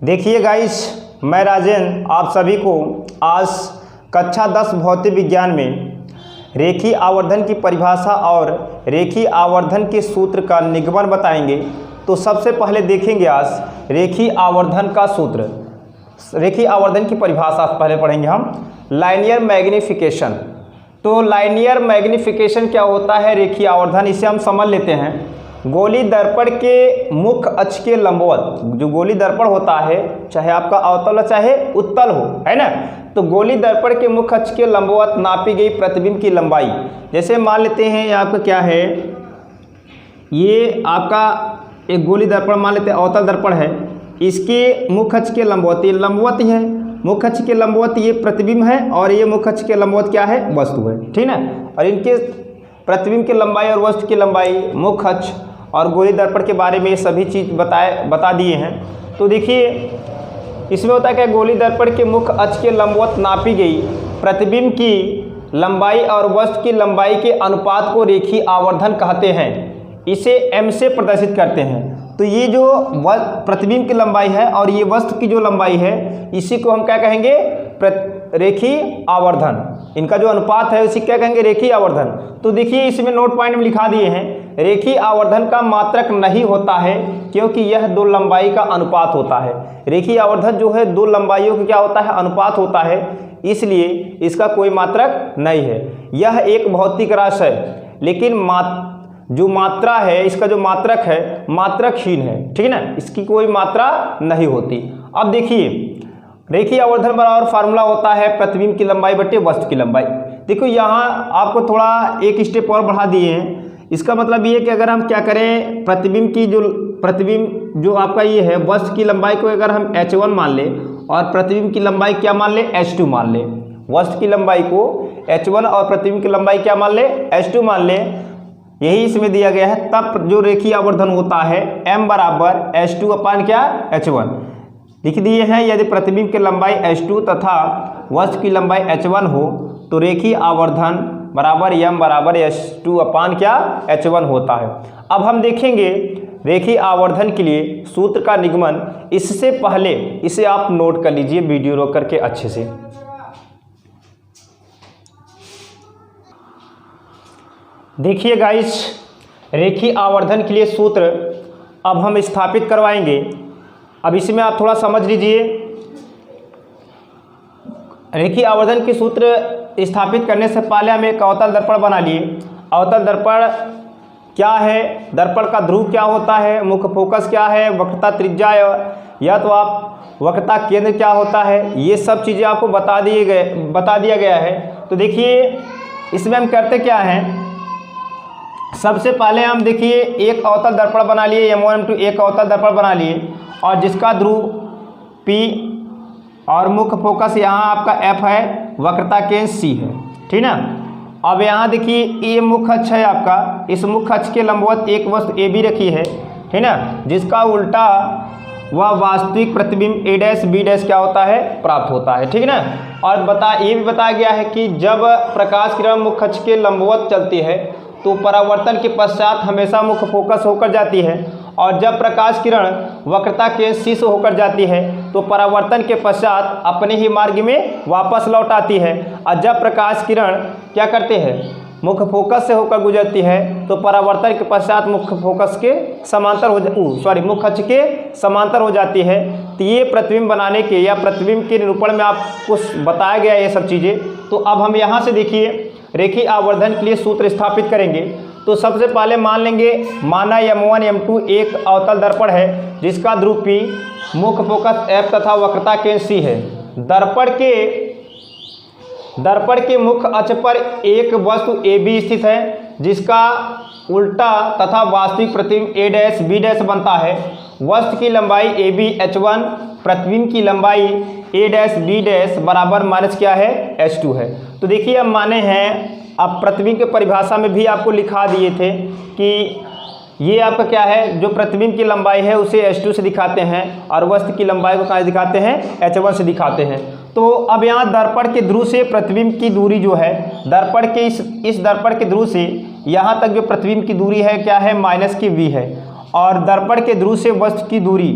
देखिए गाइस, मैं राजेंद्र आप सभी को आज कक्षा 10 भौतिक विज्ञान में रेखीय आवर्धन की परिभाषा और रेखीय आवर्धन के सूत्र का निगमन बताएंगे। तो सबसे पहले देखेंगे आज रेखीय आवर्धन का सूत्र। रेखीय आवर्धन की परिभाषा पहले पढ़ेंगे हम। Linear magnification. तो लाइनियर मैग्नीफिकेशन क्या होता है? रेखीय आवर्धन, इसे हम समझ लेते हैं। गोली दर्पण के मुख्य अक्ष के लंबवत, जो गोली दर्पण होता है चाहे आपका अवतल चाहे उत्तल हो, है ना, तो गोली दर्पण के मुख्य अक्ष के लंबवत नापी गई प्रतिबिंब की लंबाई। जैसे मान लेते हैं ये आपका क्या है, ये आपका एक गोली दर्पण मान लेते हैं, अवतल दर्पण है, इसके मुख्य अक्ष के लंबवत, ये लंबवत ही है, मुख्य अक्ष के लंबवत ये प्रतिबिंब है और ये मुख्य अक्ष के लंबवत क्या है, वस्तु है, ठीक ना। और इनके प्रतिबिंब की लंबाई और वस्तु की लंबाई, मुख्य अक्ष और गोली दर्पण के बारे में ये सभी चीज़ बता दिए हैं। तो देखिए इसमें होता है क्या, गोली दर्पण के मुख्य अक्ष के लंबवत नापी गई प्रतिबिंब की लंबाई और वस्तु की लंबाई के अनुपात को रेखीय आवर्धन कहते हैं। इसे m से प्रदर्शित करते हैं। तो ये जो प्रतिबिंब की लंबाई है और ये वस्तु की जो लंबाई है, इसी को हम क्या कहेंगे, रेखीय आवर्धन। इनका जो अनुपात है उसी क्या कहेंगे, रेखीय आवर्धन। तो देखिए इसमें नोट पॉइंट में लिखा दिए हैं, रेखीय आवर्धन का मात्रक नहीं होता है क्योंकि यह दो लंबाई का अनुपात होता है। रेखीय आवर्धन जो है दो लंबाइयों का क्या होता है, अनुपात होता है, इसलिए इसका कोई मात्रक नहीं है। यह एक भौतिक राशि है, लेकिन जो मात्रा है, इसका जो मात्रक है मात्रकहीन है, ठीक है ना, इसकी कोई मात्रा नहीं होती। अब देखिए रेखीय आवर्धन बराबर फार्मूला होता है प्रतिबिंब की लंबाई बटे वस्तु की लंबाई। देखो यहाँ आपको थोड़ा एक स्टेप और बढ़ा दिए हैं। इसका मतलब ये है कि अगर हम क्या करें, प्रतिबिंब जो आपका ये है, वस्तु की लंबाई को अगर हम h1 मान ले और प्रतिबिंब की लंबाई क्या मान ले, h2 मान ले। वस्तु की लंबाई को h1 और प्रतिबिंब की लंबाई क्या मान ले, h2 मान ले, यही इसमें दिया गया है। तब जो रेखीय आवर्धन होता है m बराबर h2 अपान क्या, h1 लिख दिए हैं। यदि प्रतिबिंब की लंबाई h2 तथा वस्तु की लंबाई h1 हो तो रेखीय आवर्धन बराबर m बराबर h2 अपान क्या, h1 होता है। अब हम देखेंगे रेखीय आवर्धन के लिए सूत्र का निगमन। इससे पहले इसे आप नोट कर लीजिए वीडियो रोक करके अच्छे से। देखिए गाइस, रेखीय आवर्धन के लिए सूत्र अब हम स्थापित करवाएंगे। अब इसमें आप थोड़ा समझ लीजिए। रेखीय आवर्धन के सूत्र स्थापित करने से पहले हम एक अवतल दर्पण बना लिए। अवतल दर्पण क्या है, दर्पण का ध्रुव क्या होता है, मुख्य फोकस क्या है, वक्रता त्रिज्या या तो आप वक्रता केंद्र क्या होता है, ये सब चीज़ें आपको बता दिया गया है। तो देखिए इसमें हम करते क्या हैं, सबसे पहले हम देखिए एक अवतल दर्पण बना लिए, M1 M2 एक अवतल दर्पण बना लिए और जिसका ध्रुव P और मुख्य फोकस यहाँ आपका F है, वक्रता केंद्र C है, ठीक ना। अब यहाँ देखिए ये मुख्य अक्ष है आपका, इस मुख्य अक्ष के लंबवत एक वस्तु AB रखी है, ठीक ना, जिसका उल्टा वह वास्तविक प्रतिबिंब A' B' क्या होता है, प्राप्त होता है, ठीक ना। और ये भी बताया गया है कि जब प्रकाश किरण मुख्य अक्ष के लंबवत चलती है तो परावर्तन के पश्चात हमेशा मुख्य फोकस होकर जाती है, और जब प्रकाश किरण वक्रता के C से होकर जाती है तो परावर्तन के पश्चात अपने ही मार्ग में वापस लौट आती है। और जब प्रकाश किरण क्या करते हैं, मुख्य फोकस से होकर गुजरती है तो परावर्तन के पश्चात मुख्य फोकस के समांतर मुख्य अक्ष के समांतर हो जाती है। तो ये प्रतिबिंब बनाने के या प्रतिबिंब के निरूपण में आपको बताया गया ये सब चीज़ें। तो अब हम यहाँ से देखिए रेखीय आवर्धन के लिए सूत्र स्थापित करेंगे। तो सबसे पहले मान लेंगे, माना M1 M2 एक अवतल दर्पण है जिसका ध्रुव P, मुख्य फोकस F तथा वक्रता केंद्र C है। दर्पण के मुख्य अक्ष पर एक वस्तु AB स्थित है जिसका उल्टा तथा वास्तविक प्रतिबिंब A' B' बनता है। वस्तु की लंबाई AB h1, प्रतिबिंब की लंबाई A' B' बराबर माइनस क्या है, h2 है। तो देखिए अब माने हैं, अब प्रतिबिंब के परिभाषा में भी आपको लिखा दिए थे कि ये आपका क्या है, जो प्रतिबिंब की लंबाई है उसे h2 से दिखाते हैं और वस्तु की लंबाई को कहाँ दिखाते हैं, h1 से दिखाते हैं। तो अब यहाँ दर्पण के ध्रुव से प्रतिबिंब की दूरी जो है, दर्पण के इस दर्पण के ध्रुव से यहाँ तक जो प्रतिबिंब की दूरी है क्या है, -v है, और दर्पण के ध्रुव से वस्तु की दूरी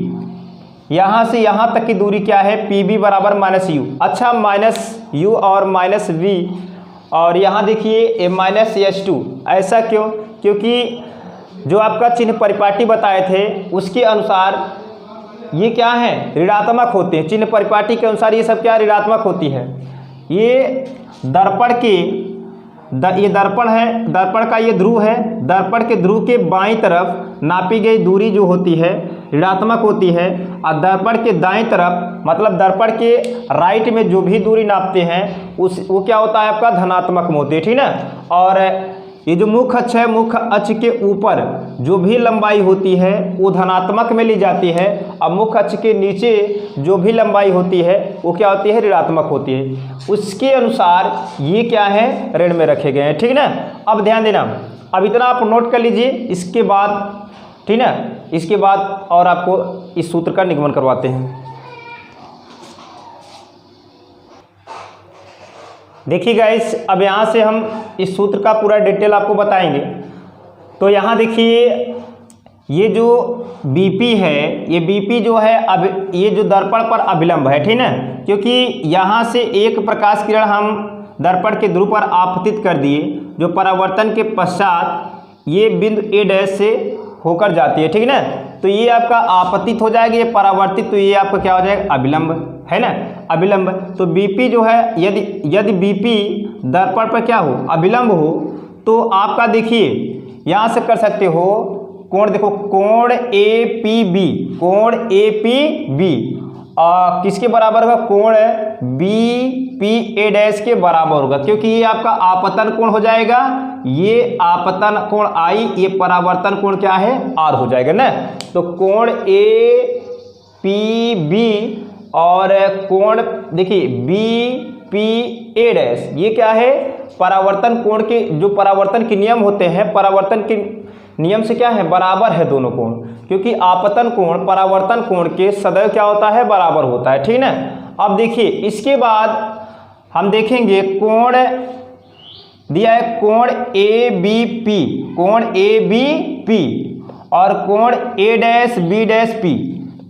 यहाँ से यहाँ तक की दूरी क्या है, पी बी बराबर माइनस यू। अच्छा, माइनस यू और माइनस वी, और यहाँ देखिए माइनस एच टू। ऐसा क्यों? क्योंकि जो आपका चिन्ह परिपाटी बताए थे उसके अनुसार ये क्या है, ऋणात्मक होते हैं। चिन्ह परिपाटी के अनुसार ये सब क्या ऋणात्मक होती है। ये दर्पण के ये दर्पण है, दर्पण का ये ध्रुव है, दर्पण के ध्रुव के बाईं तरफ नापी गई दूरी जो होती है ऋणात्मक होती है, और दर्पण के दाईं तरफ मतलब दर्पण के राइट में जो भी दूरी नापते हैं वो क्या होता है आपका धनात्मक में होती है, ठीक ना। और ये जो मुख्य अक्ष है, मुख्य अक्ष के ऊपर जो भी लंबाई होती है वो धनात्मक में ली जाती है, और मुख्य अक्ष के नीचे जो भी लंबाई होती है वो क्या होती है, ऋणात्मक होती है। उसके अनुसार ये क्या है, ऋण में रखे गए हैं, ठीक ना। अब ध्यान देना, अब इतना आप नोट कर लीजिए। इसके बाद ठीक ना, इसके बाद और आपको इस सूत्र का निगमन करवाते हैं। देखिए गाइस, अब यहाँ से हम इस सूत्र का पूरा डिटेल आपको बताएंगे। तो यहाँ देखिए ये जो BP है, ये BP जो है अब ये जो दर्पण पर अभिलंब है, ठीक ना, क्योंकि यहाँ से एक प्रकाश किरण हम दर्पण के ध्रुव पर आपतित कर दिए, जो परावर्तन के पश्चात ये बिंदु A डैश से होकर जाती है, ठीक ना। तो ये आपका आपतित हो जाएगा, ये परावर्तित, तो ये आपका क्या हो जाएगा, अभिलंब, है ना, अभिलंब। तो BP जो है यदि BP दर्पण पर क्या हो, अभिलंब हो, तो आपका देखिए यहाँ से कर सकते हो कोण, देखो कोण APB, कोण APB किसके बराबर होगा, कोण BPA डैश के बराबर होगा, क्योंकि ये आपका आपतन कोण हो जाएगा, ये आपतन कोण I, ये परावर्तन कोण क्या है, R हो जाएगा ना। तो कोण APB और कोण देखिए BPA डैश, ये क्या है, परावर्तन कोण के जो परावर्तन के नियम होते हैं, परावर्तन के नियम से क्या है, बराबर है दोनों कोण, क्योंकि आपतन कोण परावर्तन कोण के सदैव क्या होता है, बराबर होता है, ठीक ना। अब देखिए इसके बाद हम देखेंगे कोण दिया है, कोण ABP, कोण ABP और कोण A dash B dash P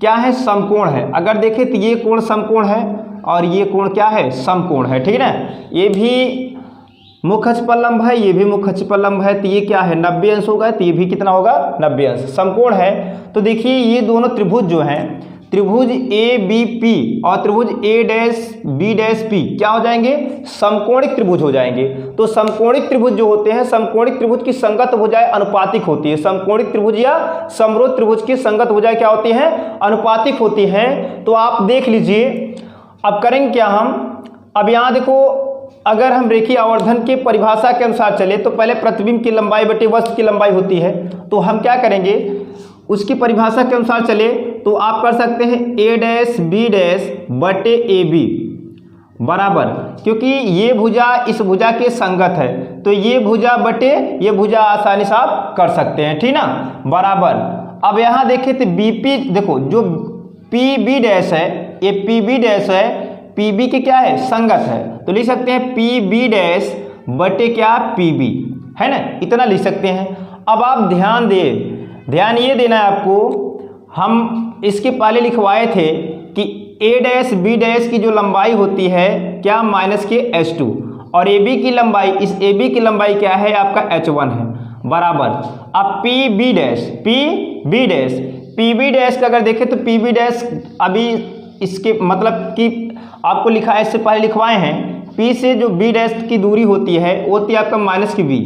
क्या है, समकोण है। अगर देखें तो ये कोण समकोण है और ये कोण क्या है, समकोण है, ठीक है ना। ये भी मुख्य अक्ष पर लंब है, ये भी मुख्य अक्ष पर लंब है, तो ये क्या है, 90 अंश होगा, तो ये भी कितना होगा, 90 अंश, समकोण है। तो देखिए ये दोनों त्रिभुज जो हैं, त्रिभुज ABP और त्रिभुज A dash B dash P क्या हो जाएंगे, समकोणिक त्रिभुज हो जाएंगे। तो समकोणिक त्रिभुज जो होते हैं, समकोणिक त्रिभुज की संगत भुजाएं अनुपातिक होती है। समकोणिक त्रिभुज या समरोध त्रिभुज की संगत भुजाएं क्या होती हैं, अनुपातिक होती हैं। तो आप देख लीजिए, अब करेंगे क्या हम, अब यहाँ देखो, अगर हम रेखीय आवर्धन के परिभाषा के अनुसार चले तो पहले प्रतिबिंब की लंबाई बटे वस्तु की लंबाई होती है। तो हम क्या करेंगे, उसकी परिभाषा के अनुसार चले तो आप कर सकते हैं A डैश B डैश बटे AB बराबर, क्योंकि ये भुजा इस भुजा के संगत है, तो ये भुजा बटे ये भुजा आसानी से आप कर सकते हैं, ठीक ना, बराबर। अब यहाँ देखें तो BP, देखो जो PB डैश है, ये PB डैश है, PB के क्या है, संगत है, तो लिख सकते हैं PB डैश बटे क्या, PB, है ना, इतना लिख सकते हैं। अब आप ध्यान ये देना है आपको, हम इसके पहले लिखवाए थे कि A डैश B डैश की जो लंबाई होती है क्या, माइनस के H2, और AB की लंबाई, इस AB की लंबाई क्या है आपका H1 है, बराबर। अब PB डैश का अगर देखें तो PB डैश अभी इसके मतलब कि आपको लिखा है, इससे पहले लिखवाए हैं, P से जो B डैश की दूरी होती है वो होती है आपका माइनस की V,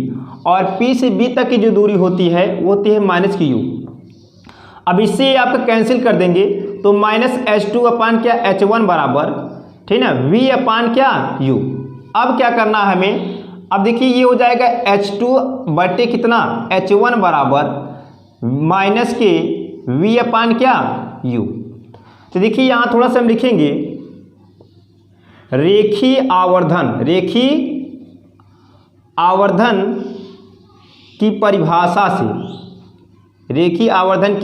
और P से B तक की जो दूरी होती है वो होती है माइनस की U। अब इससे आपका कैंसिल कर देंगे तो माइनस H2 अपान क्या, H1 बराबर, ठीक ना, V अपान क्या, U। अब क्या करना है हमें, अब देखिए ये हो जाएगा H2 बटे कितना, H1 बराबर माइनस के V अपान क्या, U। तो देखिए यहाँ थोड़ा सा हम लिखेंगे रेखीय आवर्धन की परिभाषा से, रेखीय आवर्धन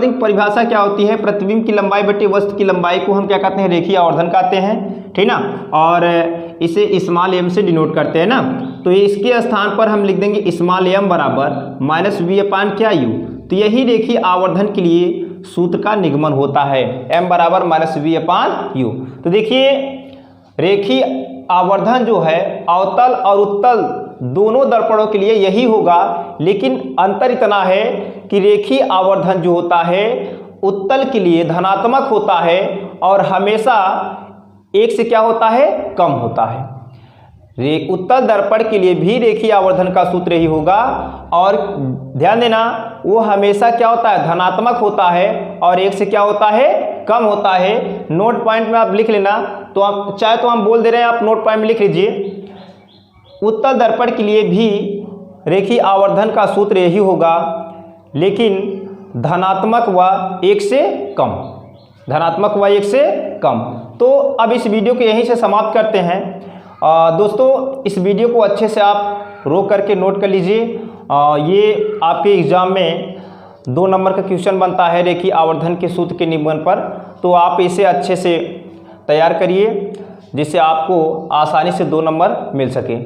की परिभाषा क्या होती है, प्रतिबिंब की लंबाई बटे वस्तु की लंबाई को हम क्या कहते हैं, रेखीय आवर्धन कहते हैं, ठीक ना। और इसे स्मॉल m से डिनोट करते हैं ना, तो इसके स्थान पर हम लिख देंगे स्मॉल m बराबर माइनस वी अपान क्या यू। तो यही रेखीय आवर्धन के लिए सूत्र का निगमन होता है, m बराबर माइनस वी अपान यू। तो देखिए रेखीय आवर्धन जो है अवतल और उत्तल दोनों दर्पणों के लिए यही होगा, लेकिन अंतर इतना है कि रेखीय आवर्धन जो होता है उत्तल के लिए धनात्मक होता है और हमेशा एक से क्या होता है, कम होता है। उत्तल दर्पण के लिए भी रेखीय आवर्धन का सूत्र ही होगा, और ध्यान देना वो हमेशा क्या होता है, धनात्मक होता है और एक से क्या होता है, कम होता है। नोट पॉइंट में आप लिख लेना, तो आप चाहे तो हम बोल दे रहे हैं, आप नोट पॉइंट में लिख लीजिए। उत्तल दर्पण के लिए भी रेखीय आवर्धन का सूत्र यही होगा, लेकिन धनात्मक व एक से कम, धनात्मक व एक से कम। तो अब इस वीडियो को यहीं से समाप्त करते हैं। दोस्तों इस वीडियो को अच्छे से आप रोक करके नोट कर लीजिए। ये आपके एग्ज़ाम में 2 नंबर का क्वेश्चन बनता है रेखीय आवर्धन के सूत्र के निगमन पर, तो आप इसे अच्छे से तैयार करिए जिससे आपको आसानी से 2 नंबर मिल सके।